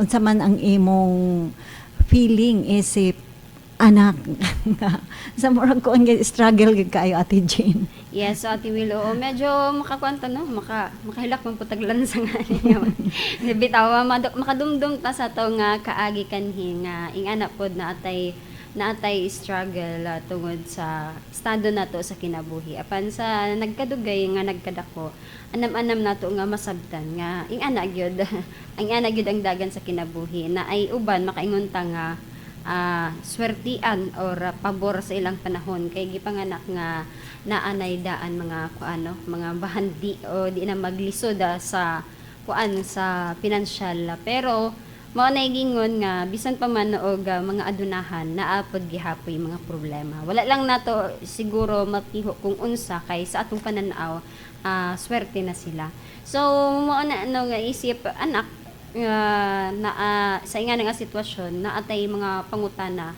unsa man ang imong feeling isip anak nga sa murag ko ang struggle gid kaayo Ate Jane. Yes, so Ate Will, oo, medyo makakwanta no, makahilak man putag lansa nga niya. Bitaw makadumdum ta sa to nga kaagi kanhi nga ingana pod na atay struggle tungod sa estado nato sa kinabuhi. Apan sa nagkadugay nga nagkadako, anam-anam nato nga masabtan nga ingana gyud ang gyud ang dagan sa kinabuhi na ay uban makaingon ta nga swertian or pabor sa ilang panahon kay gipanganak nga naanay daan mga kuano mga bahandi o di na maglisod sa kuan sa pinansyal pero mao na gingon nga bisan pa man og mga adunahan naapod gihapoy mga problema wala lang nato siguro matiho kung unsa kay sa atong pananaw swerte na sila so mao na ano nga isip anak sa nga nga sitwasyon na atay mga pangutana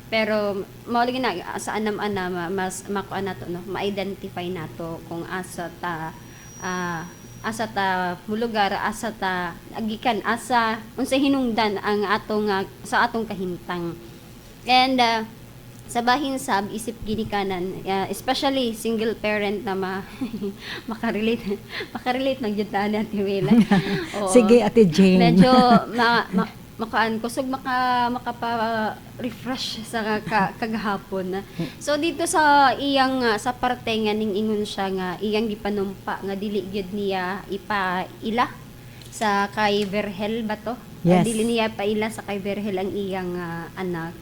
pero mao lagi na sa anam-anam mas makuan nato no ma-identify nato kung asa ta mulugar asa ta agikan asa unsay hinungdan ang atong sa atong kahimtang and sa bahin sab isip gini kanan especially single parent na makarelate ng jud ta Ate Wela. Sige Ate Jane. Medyo makaan kusog makapa-refresh sa kagahapon. So dito sa iyang sa parte nga ning ingon siya nga iyang gipanumpa nga dili gyud niya ipaila sa kay Verhel ba to? Yes. Dili niya paila sa kay Verhel ang iyang anak.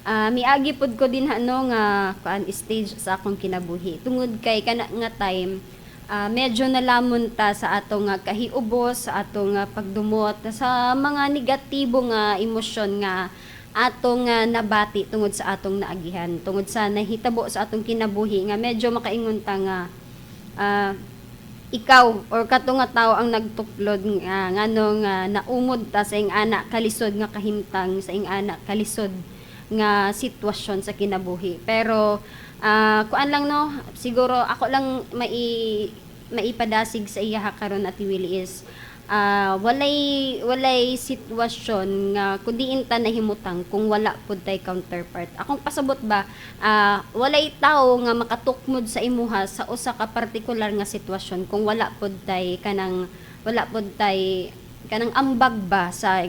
Miagi pod ko din ano nga kuan stage sa akong kinabuhi tungod kay kana nga time medyo nalamon ta sa atong kahiubos sa atong pagdumot sa mga negatibo nga emosyon nga atong nabati tungod sa atong naagihan tungod sa nahitabo sa atong kinabuhi nga medyo makaingon ta nga ikaw or kato nga tao ang nagtuklod nga ngano nga naumod ta sa ing anak kalisod nga kahimtang sa ing anak kalisod nga sitwasyon sa kinabuhi. Pero kuan lang no, siguro ako lang maipadasig sa iya karon at Willie is walay sitwasyon nga kundi inta nahimutang kung wala pud tay counterpart. Akong pasabot ba walay tao nga makatukmod sa imuha sa usa ka partikular nga sitwasyon kung wala pud tay kanang ambag ba sa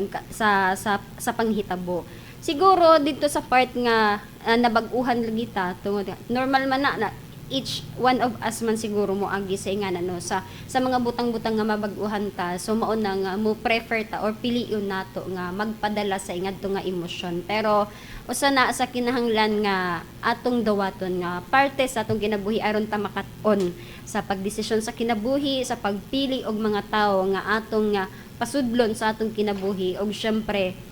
panghitabo. Siguro dito sa part nga nabag-uhan lagi ta tungod normal man na each one of us man siguro mo agi sa ingana no sa mga butang-butang nga mabag-uhan ta so mao na nga mo prefer ta or piliyon nato nga magpadala sa ingadto nga emosyon pero usa na sa kinahanglan nga atong dawaton nga parte sa atong kinabuhi aron ta makat-on sa pagdesisyon sa kinabuhi sa pagpili og mga tawo nga atong nga pasudlon sa atong kinabuhi og syempre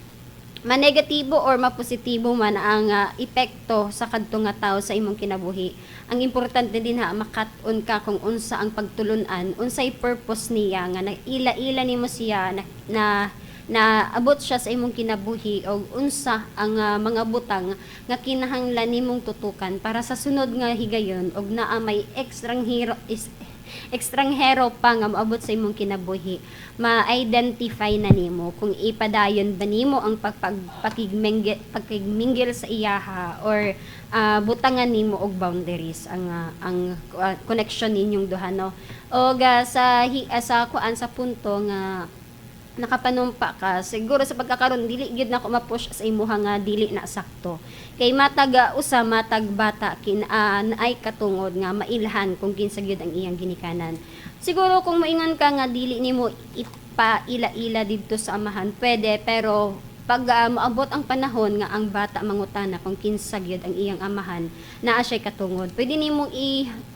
manegatibo or mapositibo man ang epekto sa kadto nga tawo sa imong kinabuhi. Ang importante din makat-on ka kung unsa ang pagtulunan, unsay purpose niya nga naila-ila nimo siya na abot siya sa imong kinabuhi o unsa ang mga butang nga kinahanglan nimong tutukan para sa sunod nga higayon og naa may ekstranghero pa nga maabot sa imong kinabuhi ma-identify na nimo kung ipadayon ba nimo ang pagpakigminggil sa iyaha or butangan nimo og boundaries ang connection ninyong duha no og sa kuan sa punto nga nakapanumpa ka siguro sa pagkakaroon dili gyud nako ma-push sa imuha nga dili na sakto kay matag bata ay katungod nga mailhan kung kinsa gyud ang iyang ginikanan siguro kung maingon ka nga dili nimo ipaila-ila didto sa amahan pwede pero pag maabot ang panahon nga ang bata mangutana kung kinsa gyud ang iyang amahan naa siya katungod pwede nimo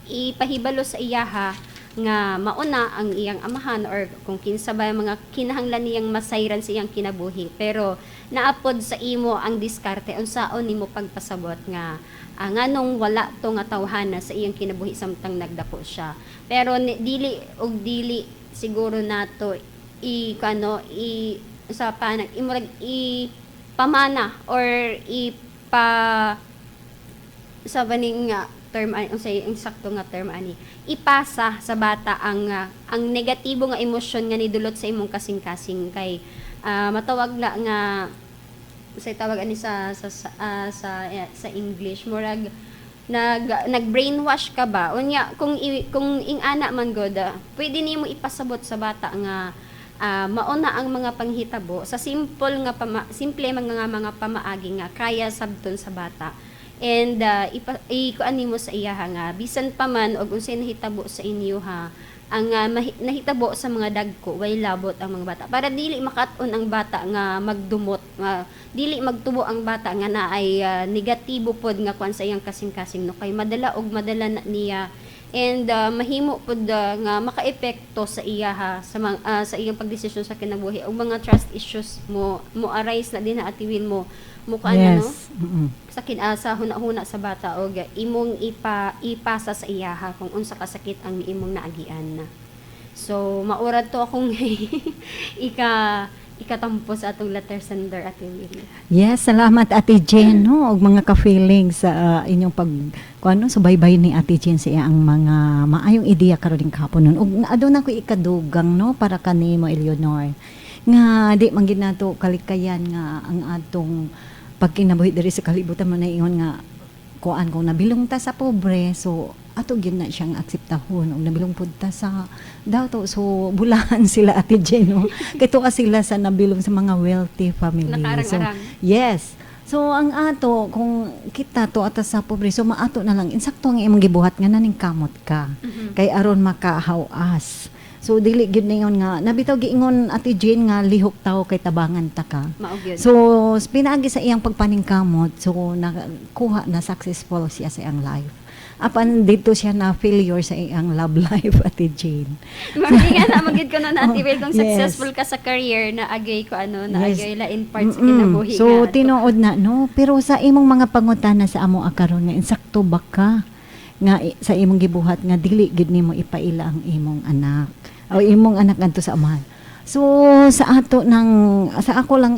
ipahibalo sa iyaha nga mauna ang iyang amahan or kung kinsa ba mga kinahanglan niyang masayran sa iyang kinabuhi pero naapod sa imo ang diskarte unsaon nimo pagpasabot nga nganong wala to nga tawhana sa iyang kinabuhi samtang nagdako siya pero dili siguro nato sa panag imurag pamana or sa baning nga term unsay ang sakto nga term ani ipasa sa bata ang negatibo nga emosyon nga nidulot sa imong kasing-kasing kay matawag na nga say tawag ani sa English murag nag-brainwash ka ba unya kung ing ana man god pwede nimo ipasabot sa bata nga mauna ang mga panghitabo sa simple mga pamaagi nga kaya sabton sa bata and ikuan nimo sa iya nga bisan pa man og unsay nahitabo sa inyo ha ang nahitabo sa mga dagko way labot ang mga bata para dili makat-on ang bata nga magdumot dili magtubo ang bata nga naay negatibo pod nga kuan sa iyang kasing-kasing no kay madala na niya and mahimo pod nga makaepekto sa iya ha sa iyang pagdesisyon sa kinabuhi og mga trust issues mo arise na din na atiwin mo kuan Yes. ano sa kinasa huna-huna sa bata og imong ipasa sa iya ha kung unsa ka sakit ang imong naagian na. So maurad to akong ikatampo sa atong letter sender Ate Willie. Yes, salamat Ate Jen no og mga ka-feelings sa inyong subaybay ni Ate Jen sa iyang mga maayong ideya karon ding kapon nun. Ug aduna ko ikadugang no para kanimo Eleanor. Nga di man gid nato kalikayan nga ang atong pagkinabuhi diri sa kalibutan man na ingon nga kuan kung nabilong ta sa pobre so ato gyud na siyang akseptahon ug nabilong pud ta sa dato so bulahan sila Ate Jen no kito ka sila sa nabilong sa mga wealthy family so Nakarang-arang. yes so ang ato kung kita to ata sa pobre so maato na lang insakto ang imong gibuhat nga naning kamot ka kay aron makahawas so dili gyud ningon nga nabitaw giingon Ate Jen nga lihok tawo kay tabangan ta ka. Mao gyud. So pinaagi sa iyang pagpaningkamot so nakuha na successful siya sa iyang life. Apan dito siya na failure sa iyang love life Ate Jen. Mamingan na magid ko na Ate Will kung Yes. successful ka sa career na agay ko na Yes. agay la in parts sa kinabuhi So nga. tinuod na no pero sa imong mga pangutana sa amo akaron nga insakto ba ka nga sa imong gibuhat nga dili gid nimo ipaila ang imong anak o imong anak ngadto sa amahan. So sa ako lang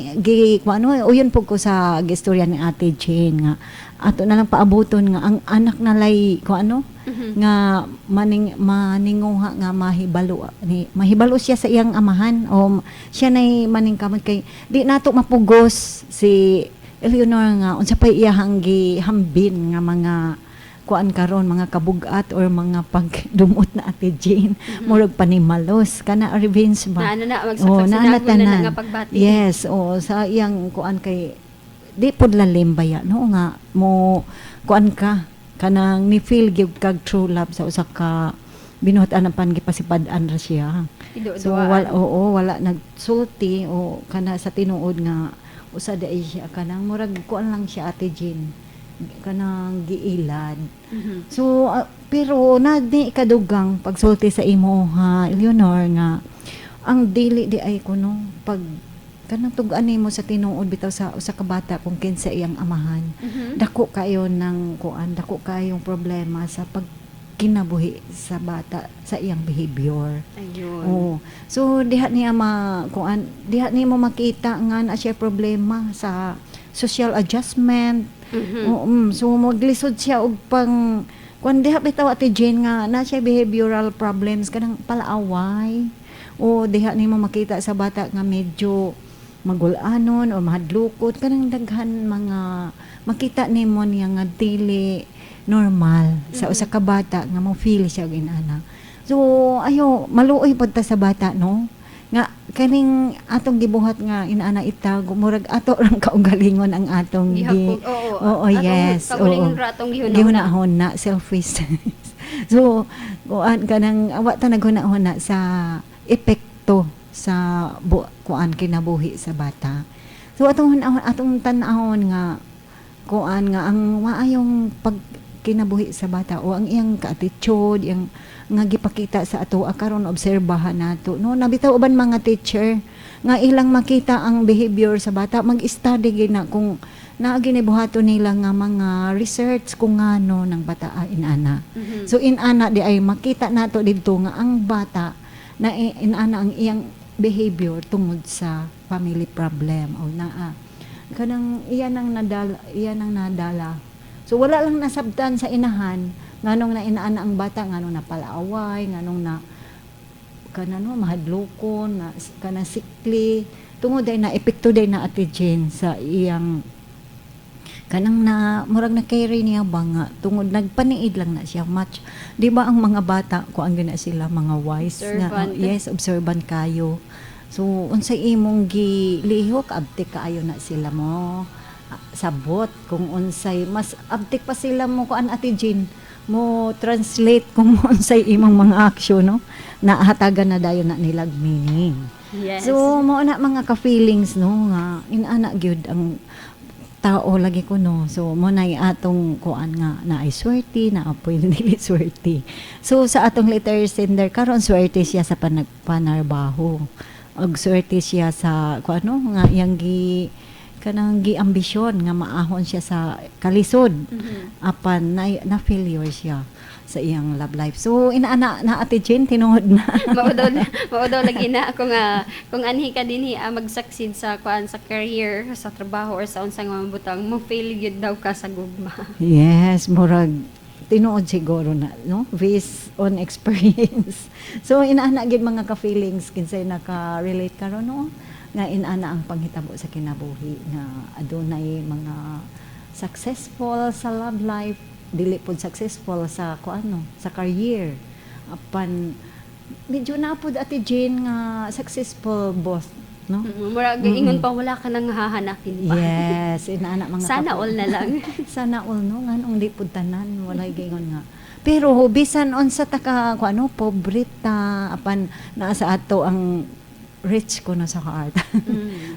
uyon po ko sa gistorya ni Ate Jane nga ato na lang paaboton nga ang anak nalay nga maninguha nga mahibalo siya sa iyang amahan o siya nay maningkamot kay di nato mapugos si Eleanor nga unsa pa iyahang gihambin nga mga kuan karon mga kabugat or mga pagdumot na Ate Jane murag panimalos kana revenge ba Naana nga pagbati. yes sa iyang kuan kay di pod lalim baya no nga mo kuan ka kanang ni feel gyud kag true love sa usa ka binuhat-an pan gipasipad-an ra siya so wala nagsulti o kana sa tinuod nga usa dai siya kanang murag kuan lang siya Ate Jane kanang giilad. So pero di kadugang pagsulti sa imo ha Eleanor nga ang dili di ay kuno pag kanang tug-an nimo sa tinuod bitaw sa usa ka bata kung kinsa iyang amahan. Dako kayo ng kuan, dako kayong problema sa pagkinabuhi sa bata sa iyang behavior. Ayun. So diha niya diha nimo makita nga na siya problema sa social adjustment. So maglisod siya og kung diha bitaw Ate Jane nga na siya behavioral problems kanang palaaway o diha nimo makita sa bata nga medyo magulanon o mahadlukot kanang daghan mga makita nimo niya nga dili normal sa usa ka bata nga mo feel siya og inana. So ayo maluoy pod ta sa bata no nga kaning atong gibuhat nga inaana itag murag ato rang kaugalingon ang atong yes kaugalingon ra atong gihunahon na selfish so kuan kanang awa ta naghunahon sa epekto sa kuan kinabuhi sa bata so atong tan-awon nga kuan nga ang maayong pagkinabuhi sa bata o ang iyang ka-attitude yang nga gipakita sa ato karon obserbahan nato no nabitaw uban mga teacher nga ilang makita ang behavior sa bata mag-study gina kung naaginibuhato nila nga mga research kung ngano ng bata inana so inana di ay makita nato didto nga ang bata na inana ang iyang behavior tungod sa family problem o kanang iyan ang nadala so wala lang nasabtan sa inahan nganong na inaana ang bata nganong na palaaway nganong na kanano mahadlokon na kana sikli tungod ay na epekto day na Ate Jane sa iyang kanang na murag na carry niya ba nga tungod nagpaniid lang na siya much, di ba ang mga bata ko ang gina sila mga wise nga Observant. yes observant kayo, so unsay imong gilihok abtik kaayo na sila mo sabot kung unsay mas abtik pa sila mo kuan Ate Jean mo translate kung unsay imong mga aksyon no na hatagan na dayon na nilag meaning. Yes. So mo na mga ka-feelings no nga inana gyud ang tao lagi ko no. So mo na atong kuan nga na ay swerte na apoy dili swerte. So sa atong letter sender karon swerte siya sa panarbaho. Og swerte siya sa kuano nga iyang kanang ambisyon nga maahon siya sa kalisod apan na failure siya sa iyang love life. So inaana na Ate Jane tinuod na. Maudaw lagi na ako nga kung anhi ka dinhi mag-succeed sa kuan sa career, sa trabaho or sa unsang mga butang mo fail gyud daw ka sa gugma. Yes, murag tinuod siguro na, no? Based on experience. So, inaana gid mga ka-feelings kinsay naka-relate karon no? Nga inaana ang panghitabo sa kinabuhi nga adunay mga successful sa love life, dili pod successful sa kuano, sa career. Apan medyo na pod Ate Jane nga successful both, no? Murag ingon pa wala ka nang hahanapin pa. Yes, inaana mga Sana all na lang. Sana all no nganong di pud tanan walay gayon nga. Pero bisan unsa ta ka kuano pobreta apan naa sa ato ang rich ko na sa heart.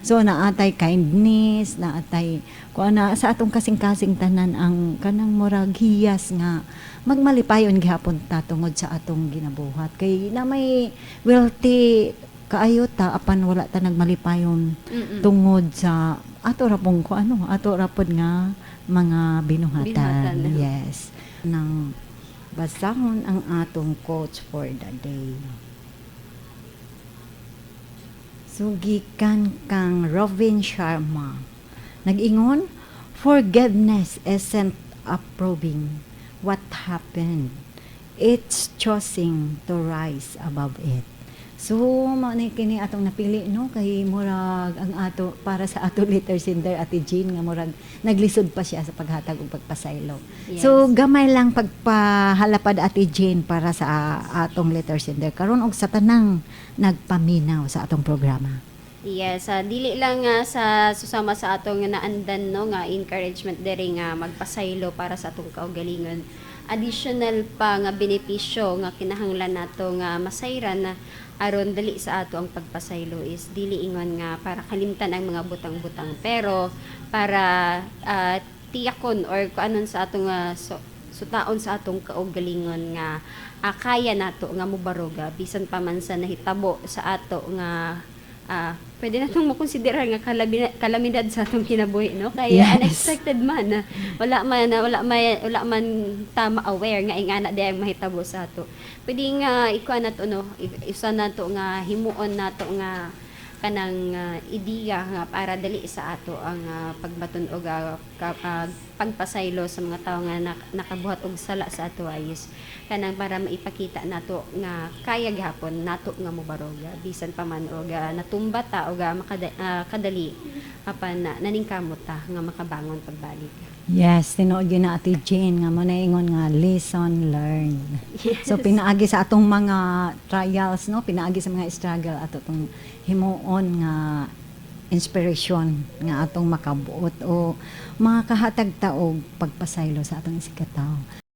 So naatay kindness, naatay kuana sa atong kasing-kasing tanan ang kanang murag hiyas nga magmalipayon gihapon ta tungod sa atong ginabuhat kay na may wealthy kaayo ta apan wala ta nagmalipayon tungod sa ato ra pong kuano ato ra pod nga mga binuhatan. Binuhatan. Yes. Nang basahon ang atong quotes for the day. Sugikan kang Robin Sharma. Nag-ingon, forgiveness isn't approving what happened. It's choosing to rise above it. So, mao na kini atong napili no kay murag ang ato para sa ato letter sender Ate Jean nga murag naglisod pa siya sa paghatag ug pagpasaylo. Yes. So, gamay lang pagpahalapad Ate Jean para sa atong letter sender karon og sa tanang nagpaminaw sa atong programa. Yes, dili lang nga sa susama sa atong naandan no nga encouragement diri nga magpasaylo para sa atong kaugalingon. Additional pa nga benepisyo nga kinahanglan nato nga masayran na aron dali sa ato ang pagpasaylo is dili ingon nga para kalimtan ang mga butang-butang pero para tiyakon or kuanon sa atong sutaon sa atong kaugalingon nga kaya nato nga mobaroga bisan pa man sa nahitabo sa ato nga pwede na itong makonsiderar nga kalamidad sa atong kinabuhi no kaya Yes. unexpected man wala man tama aware nga ingana di ang mahitabo sa ato pwede nga ikuan nato no isa nato nga himuon nato nga kanang ideya nga para dali sa ato ang pagbaton og pagpasaylo sa mga tawo nga nakabuhat og sala sa ato ayos kanang para maipakita nato nga kaya gihapon nato nga mobaroga bisan pa man og natumba ta og kadali apan naningkamot ta nga makabangon pagbalik. Yes, tinuod yun na Ate Jane nga mo ingon nga lesson learned. Yes. So pinaagi sa atong mga trials no, pinaagi sa mga struggle ato tong himuon nga inspiration nga atong makabuot o mga kahatag taog pagpasaylo sa atong isikataw.